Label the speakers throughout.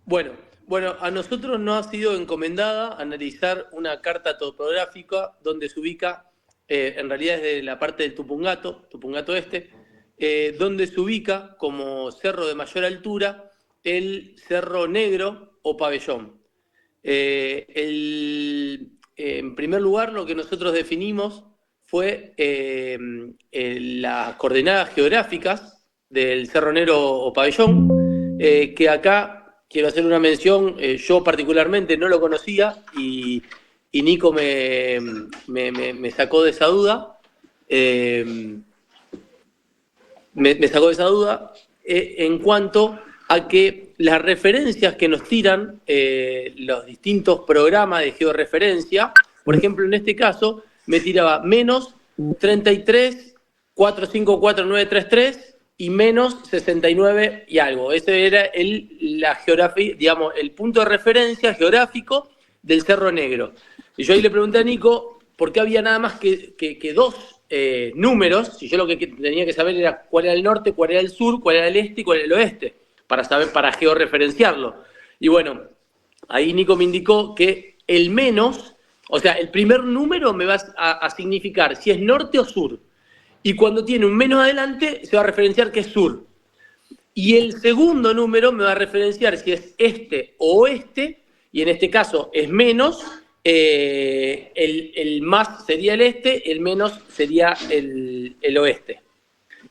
Speaker 1: Bueno, bueno, a nosotros nos ha sido encomendada analizar una carta topográfica donde se ubica, en realidad es de la parte del Tupungato Este, donde se ubica como cerro de mayor altura el Cerro Negro o Pabellón. En primer lugar, lo que nosotros definimos fue las coordenadas geográficas del Cerro Negro o Pabellón, que acá quiero hacer una mención, yo particularmente no lo conocía y Nico me sacó de esa duda. Me sacó de esa duda en cuanto a que las referencias que nos tiran los distintos programas de georreferencia, por ejemplo, en este caso, me tiraba menos 33, 454933 y menos 69 y algo. Ese era la geografía, digamos, el punto de referencia geográfico del Cerro Negro. Y yo ahí le pregunté a Nico por qué había nada más que dos números, si yo lo que tenía que saber era cuál era el norte, cuál era el sur, cuál era el este y cuál era el oeste, para saber, para georreferenciarlo. Y bueno, ahí Nico me indicó que el menos, o sea, el primer número me va a significar si es norte o sur. Y cuando tiene un menos adelante, se va a referenciar que es sur. Y el segundo número me va a referenciar si es este o oeste, y en este caso es menos, el más sería el este, el menos sería el oeste.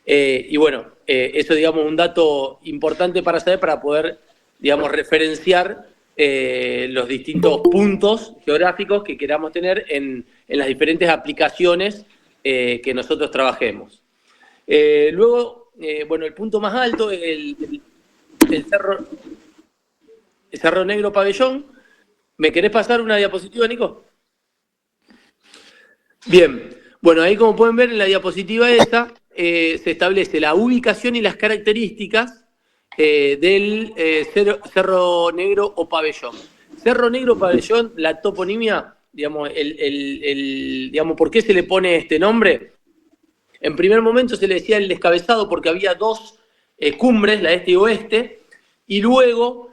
Speaker 1: Y bueno, eso digamos un dato importante para saber, para poder, digamos, referenciar los distintos puntos geográficos que queramos tener en las diferentes aplicaciones que nosotros trabajemos. Luego, bueno, el punto más alto es el Cerro Negro Pabellón. ¿Me querés pasar una diapositiva, Nico? Bien, bueno, ahí como pueden ver en la diapositiva esa, se establece la ubicación y las características del Cerro Negro o Pabellón. Cerro Negro Pabellón, la toponimia, digamos, digamos, ¿por qué se le pone este nombre? En primer momento se le decía el descabezado porque había dos cumbres, la este y oeste, y luego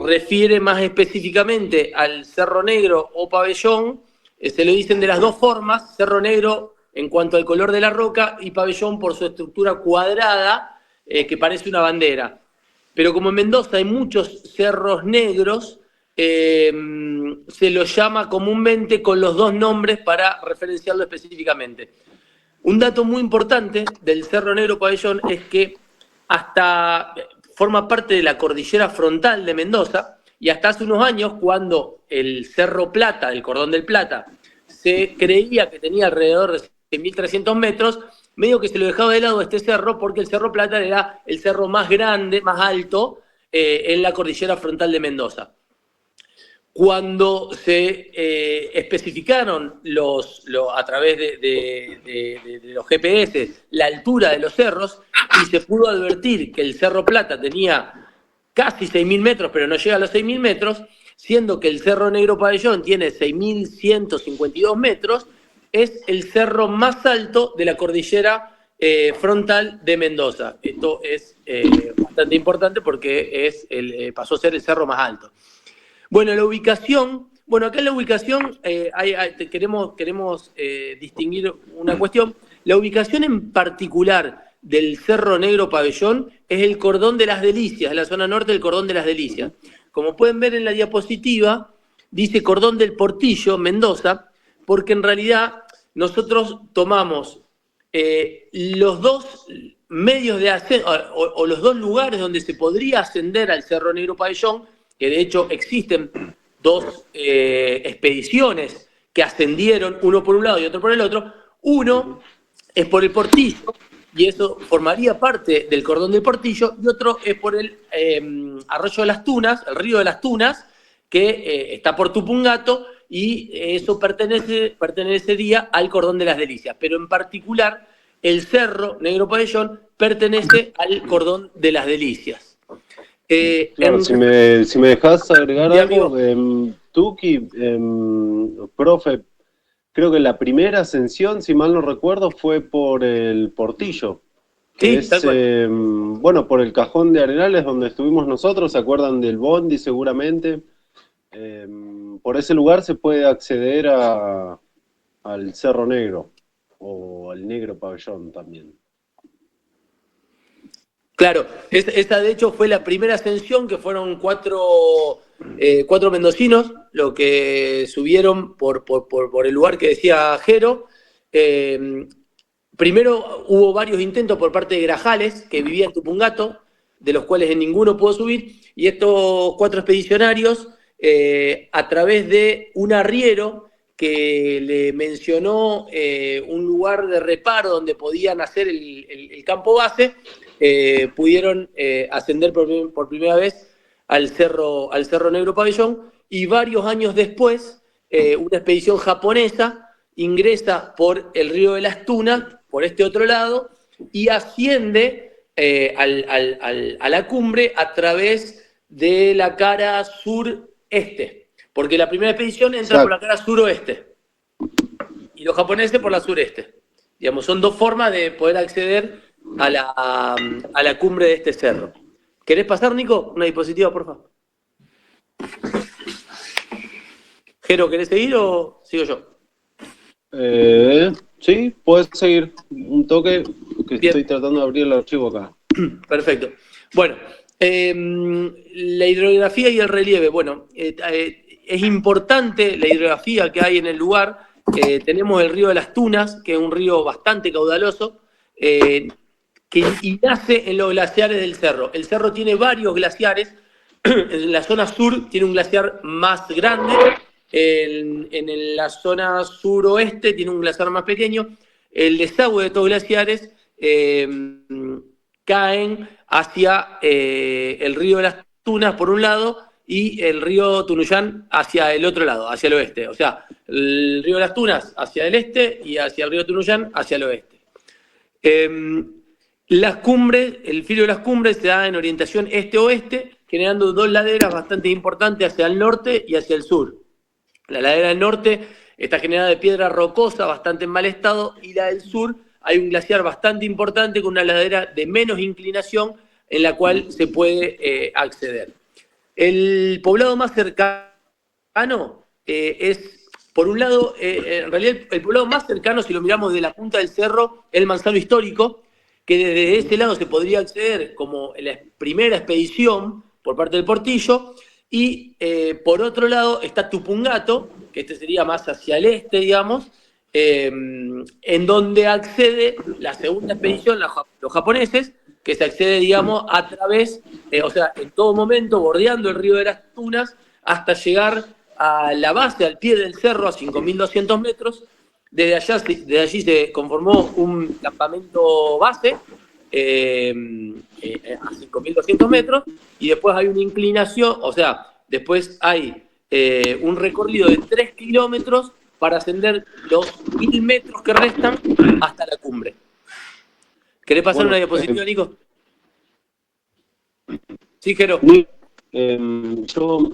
Speaker 1: refiere más específicamente al Cerro Negro o Pabellón, se lo dicen de las dos formas, Cerro Negro en cuanto al color de la roca y Pabellón por su estructura cuadrada que parece una bandera. Pero como en Mendoza hay muchos cerros negros, se los llama comúnmente con los dos nombres para referenciarlo específicamente. Un dato muy importante del Cerro Negro Pabellón es que hasta forma parte de la cordillera frontal de Mendoza y hasta hace unos años, cuando el Cerro Plata, el Cordón del Plata, se creía que tenía alrededor de 6.300 metros, medio que se lo dejaba de lado este cerro porque el Cerro Plata era el cerro más grande, más alto en la cordillera frontal de Mendoza. Cuando se especificaron a través de los GPS la altura de los cerros y se pudo advertir que el Cerro Plata tenía casi 6.000 metros, pero no llega a los 6.000 metros, siendo que el Cerro Negro Pabellón tiene 6.152 metros, es el cerro más alto de la cordillera frontal de Mendoza. Esto es bastante importante porque pasó a ser el cerro más alto. Bueno, la ubicación, bueno, acá en la ubicación queremos distinguir una cuestión. La ubicación en particular del Cerro Negro Pabellón es el Cordón de las Delicias, la zona norte del Cordón de las Delicias. Como pueden ver en la diapositiva, dice Cordón del Portillo, Mendoza, porque en realidad nosotros tomamos los dos medios de ascenso, o los dos lugares donde se podría ascender al Cerro Negro Pabellón, que de hecho existen dos expediciones que ascendieron, uno por un lado y otro por el otro. Uno es por el Portillo, y eso formaría parte del Cordón del Portillo, y otro es por el Arroyo de las Tunas, el río de las Tunas, que está por Tupungato, y eso pertenecería al Cordón de las Delicias. Pero en particular, el Cerro Negro Pabellón pertenece al Cordón de las Delicias.
Speaker 2: Claro, si me dejas agregar algo,
Speaker 1: amigo.
Speaker 2: Tuki, profe, creo que la primera ascensión, si mal no recuerdo, fue por el Portillo. que
Speaker 1: Sí, tal
Speaker 2: es,
Speaker 1: cual.
Speaker 2: bueno, por el Cajón de Arenales donde estuvimos nosotros, ¿se acuerdan del Bondi seguramente? Eh, por ese lugar se puede acceder al Cerro Negro o al Negro Pabellón también.
Speaker 1: Claro, esa de hecho fue la primera ascensión, que fueron cuatro mendocinos, lo que subieron por el lugar que decía Jero. Eh, Primero hubo varios intentos por parte de Grajales, que vivía en Tupungato, de los cuales en ninguno pudo subir, y estos cuatro expedicionarios, a través de un arriero que le mencionó un lugar de reparo donde podían hacer el campo base, pudieron ascender por primera vez al Cerro Negro Pabellón, y varios años después, una expedición japonesa ingresa por el río de las Tunas, por este otro lado, y asciende a la cumbre a través de la cara sureste, porque la primera expedición entra por la
Speaker 2: Exacto.
Speaker 1: cara suroeste y los japoneses por la sureste. Digamos, son dos formas de poder acceder a la cumbre de este cerro. ¿Querés pasar, Nico? Una diapositiva, por favor. Jero, ¿querés seguir o sigo yo?
Speaker 2: Sí, puedes seguir un toque que estoy
Speaker 1: Bien.
Speaker 2: tratando de abrir el archivo acá.
Speaker 1: Perfecto. Bueno, la hidrografía y el relieve. Bueno, es importante la hidrografía que hay en el lugar. Tenemos el río de las Tunas, que es un río bastante caudaloso, y nace en los glaciares del cerro. El cerro tiene varios glaciares. En la zona sur tiene un glaciar más grande. En la zona suroeste tiene un glaciar más pequeño. El desagüe de estos glaciares caen hacia el río de las Tunas por un lado y el río Tunuyán hacia el otro lado, hacia el oeste. O sea, el río de las Tunas hacia el este y hacia el río Tunuyán hacia el oeste. Las cumbres, el filo de las cumbres se da en orientación este-oeste, generando dos laderas bastante importantes hacia el norte y hacia el sur. La ladera del norte está generada de piedra rocosa, bastante en mal estado, y la del sur hay un glaciar bastante importante con una ladera de menos inclinación en la cual se puede acceder. El poblado más cercano es, por un lado, en realidad el poblado más cercano, si lo miramos de la punta del cerro, es el Manzano Histórico, que desde ese lado se podría acceder como la primera expedición por parte del Portillo, y por otro lado está Tupungato, que este sería más hacia el este, digamos, en donde accede la segunda expedición, los japoneses, que se accede, digamos, a través, o sea, en todo momento, bordeando el río de las Tunas, hasta llegar a la base, al pie del cerro, a 5.200 metros. Desde allí se conformó un campamento base a 5.200 metros, y después hay una inclinación, o sea, después hay un recorrido de 3 kilómetros para ascender los 1.000 metros que restan hasta la cumbre. ¿Querés pasar una
Speaker 2: Bueno,
Speaker 1: diapositiva, Nico? Sí, Jero.
Speaker 2: yo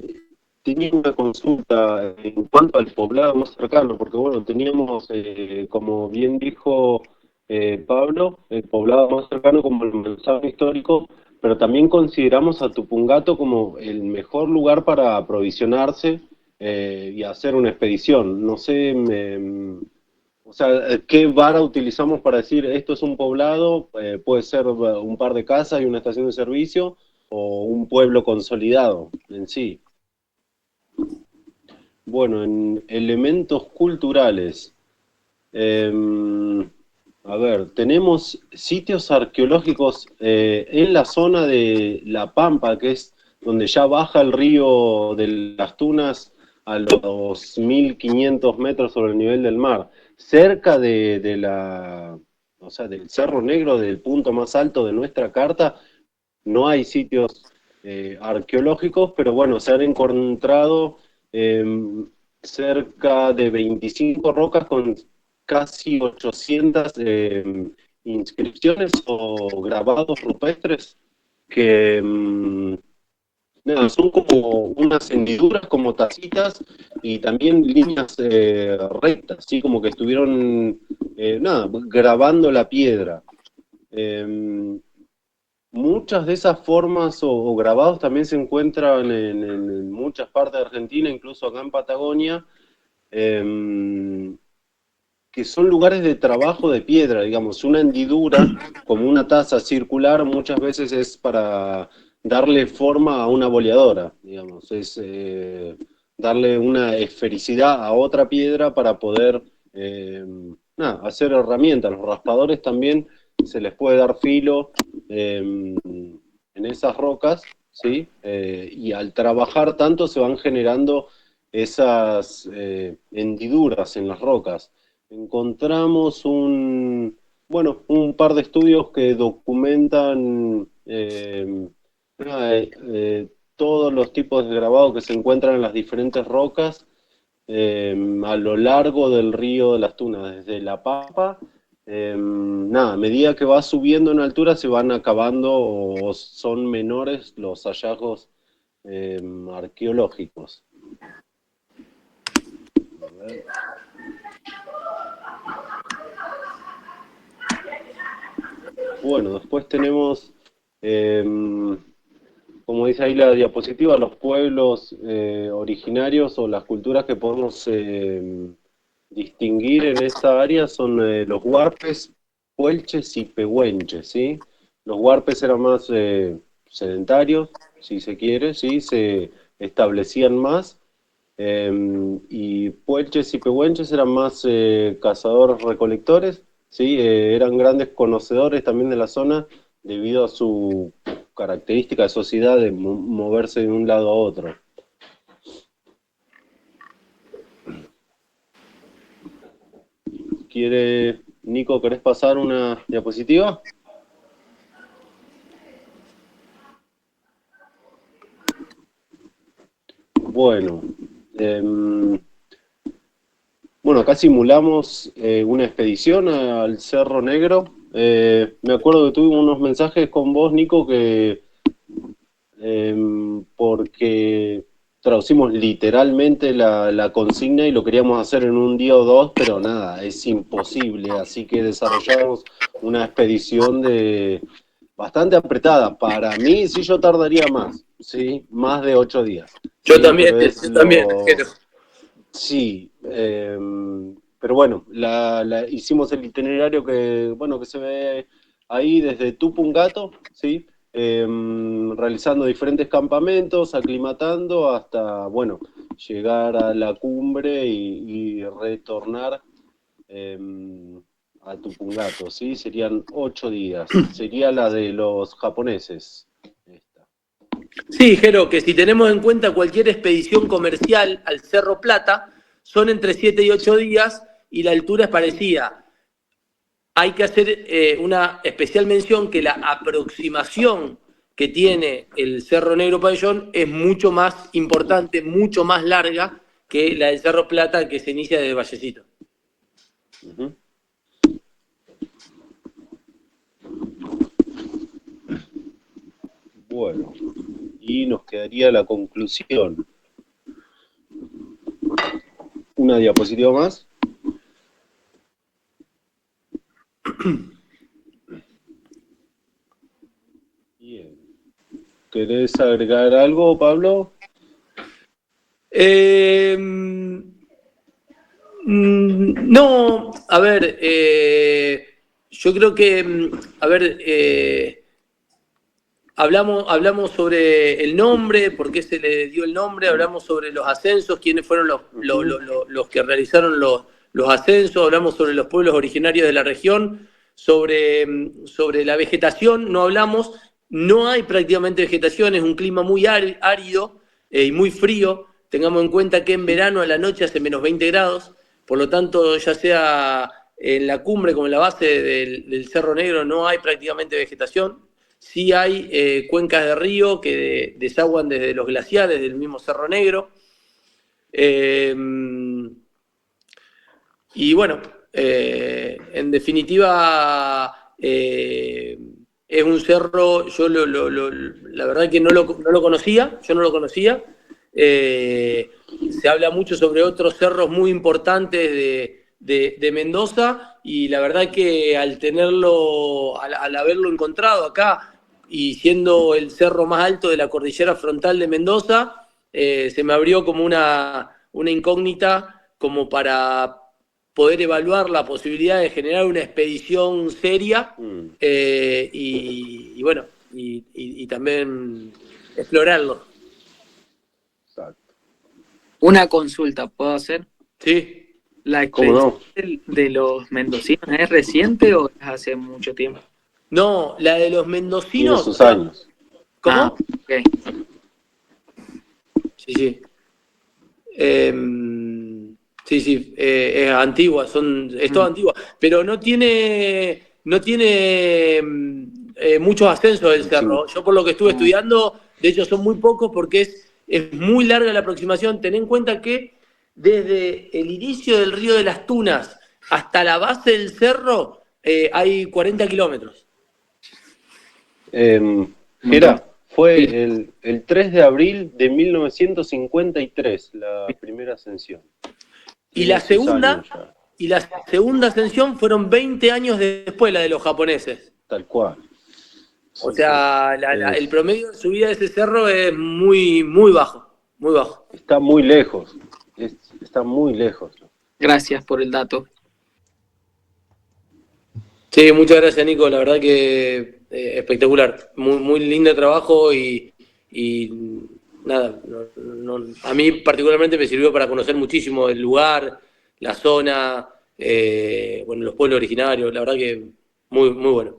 Speaker 2: tenía una consulta en cuanto al poblado más cercano, porque bueno, teníamos, como bien dijo Pablo, el poblado más cercano como el Manzano Histórico, pero también consideramos a Tupungato como el mejor lugar para aprovisionarse y hacer una expedición. No sé, o sea, ¿qué vara utilizamos para decir esto es un poblado? Puede ser un par de casas y una estación de servicio, o un pueblo consolidado en sí. Bueno, en elementos culturales, eh, a ver, tenemos sitios arqueológicos en la zona de La Pampa, que es donde ya baja el río de las Tunas a los 1.500 metros sobre el nivel del mar, cerca de la, o sea, del Cerro Negro, del punto más alto de nuestra carta. No hay sitios arqueológicos, pero bueno, se han encontrado eh, cerca de 25 rocas con casi 800 inscripciones o grabados rupestres que nada, son como unas hendiduras, como tacitas y también líneas rectas, así como que estuvieron nada, grabando la piedra. Muchas de esas formas o grabados también se encuentran en muchas partes de Argentina, incluso acá en Patagonia, que son lugares de trabajo de piedra, digamos. Una hendidura, como una taza circular, muchas veces es para darle forma a una boleadora, digamos. Es darle una esfericidad a otra piedra para poder hacer herramientas. Los raspadores también se les puede dar filo en esas rocas, ¿sí? Y al trabajar tanto se van generando esas hendiduras en las rocas. Encontramos un par de estudios que documentan todos los tipos de grabado que se encuentran en las diferentes rocas a lo largo del río de las Tunas, desde La Pampa. A medida que va subiendo en altura se van acabando o son menores los hallazgos arqueológicos. A ver. Bueno, después tenemos, como dice ahí la diapositiva, los pueblos originarios o las culturas que podemos distinguir en esta área son los huarpes, puelches y pehuenches, ¿sí? Los huarpes eran más sedentarios, si se quiere, ¿sí? Se establecían más, y puelches y pehuenches eran más cazadores-recolectores, ¿sí? Eran grandes conocedores también de la zona debido a su característica de sociedad de moverse de un lado a otro. Nico, ¿querés pasar una diapositiva? Bueno, acá simulamos una expedición al Cerro Negro. Me acuerdo que tuve unos mensajes con vos, Nico, que porque traducimos literalmente la consigna y lo queríamos hacer en un día o dos, pero nada, es imposible. Así que desarrollamos una expedición bastante apretada. Para mí, sí, yo tardaría más, ¿sí? Más de 8 días.
Speaker 1: Yo
Speaker 2: ¿sí?
Speaker 1: también, pero...
Speaker 2: Sí, pero bueno, hicimos el itinerario que se ve ahí desde Tupungato, ¿sí? Realizando diferentes campamentos, aclimatando hasta, llegar a la cumbre y retornar a Tupungato, ¿sí? Serían 8 días. Sería la de los japoneses. Esta.
Speaker 1: Sí, Jero, que si tenemos en cuenta cualquier expedición comercial al Cerro Plata, son entre 7 y 8 días y la altura es parecida. Hay que hacer una especial mención que la aproximación que tiene el Cerro Negro Pabellón es mucho más importante, mucho más larga que la del Cerro Plata que se inicia desde Vallecito.
Speaker 2: Uh-huh. Bueno, y nos quedaría la conclusión. Una diapositiva más. Bien. ¿Querés agregar algo, Pablo?
Speaker 1: No, a ver, yo creo que, hablamos sobre el nombre, por qué se le dio el nombre, hablamos sobre los ascensos, quiénes fueron los que realizaron los ascensos, hablamos sobre los pueblos originarios de la región, sobre la vegetación, no hablamos, no hay prácticamente vegetación, es un clima muy árido y muy frío. Tengamos en cuenta que en verano a la noche hace menos 20 grados, por lo tanto, ya sea en la cumbre como en la base del Cerro Negro, no hay prácticamente vegetación. Sí hay cuencas de río que desaguan desde los glaciares del mismo Cerro Negro. Y bueno, en definitiva, es un cerro, yo la verdad que no lo conocía, yo no lo conocía. Se habla mucho sobre otros cerros muy importantes de Mendoza y la verdad que al tenerlo, al haberlo encontrado acá y siendo el cerro más alto de la cordillera frontal de Mendoza, se me abrió como una incógnita como para poder evaluar la posibilidad de generar una expedición seria y bueno, y también explorarlo.
Speaker 3: Exacto. Una consulta, ¿puedo hacer?
Speaker 1: Sí.
Speaker 3: ¿La
Speaker 2: ¿Cómo
Speaker 3: expedición
Speaker 2: no?
Speaker 3: de los mendocinos es reciente o es hace mucho tiempo?
Speaker 1: No, la de los
Speaker 2: Tiene
Speaker 1: mendocinos.
Speaker 2: sus años.
Speaker 1: ¿Cómo?
Speaker 3: Ah, ok.
Speaker 1: Sí, sí. Sí, es antigua, es toda antigua, pero no tiene muchos ascensos del cerro. Yo por lo que estuve estudiando, de hecho son muy pocos porque es muy larga la aproximación. Ten en cuenta que desde el inicio del río de las Tunas hasta la base del cerro hay 40 kilómetros.
Speaker 2: Gera,
Speaker 3: Sí.
Speaker 2: fue el 3 de abril de 1953 la primera ascensión.
Speaker 1: Y
Speaker 2: Tiene
Speaker 1: la
Speaker 2: sus
Speaker 1: segunda,
Speaker 2: años ya,
Speaker 1: y la segunda ascensión fueron 20 años después la de los japoneses.
Speaker 2: tal cual.
Speaker 1: O
Speaker 2: Sí, sí.
Speaker 1: sea, el promedio de subida de ese cerro es muy, muy bajo, muy bajo.
Speaker 2: Está muy lejos, está muy lejos.
Speaker 3: Gracias por el dato.
Speaker 1: Sí, muchas gracias, Nico. La verdad que espectacular. Muy, muy lindo trabajo y nada, a mí particularmente me sirvió para conocer muchísimo el lugar, la zona, bueno, los pueblos originarios. La verdad que muy, muy bueno.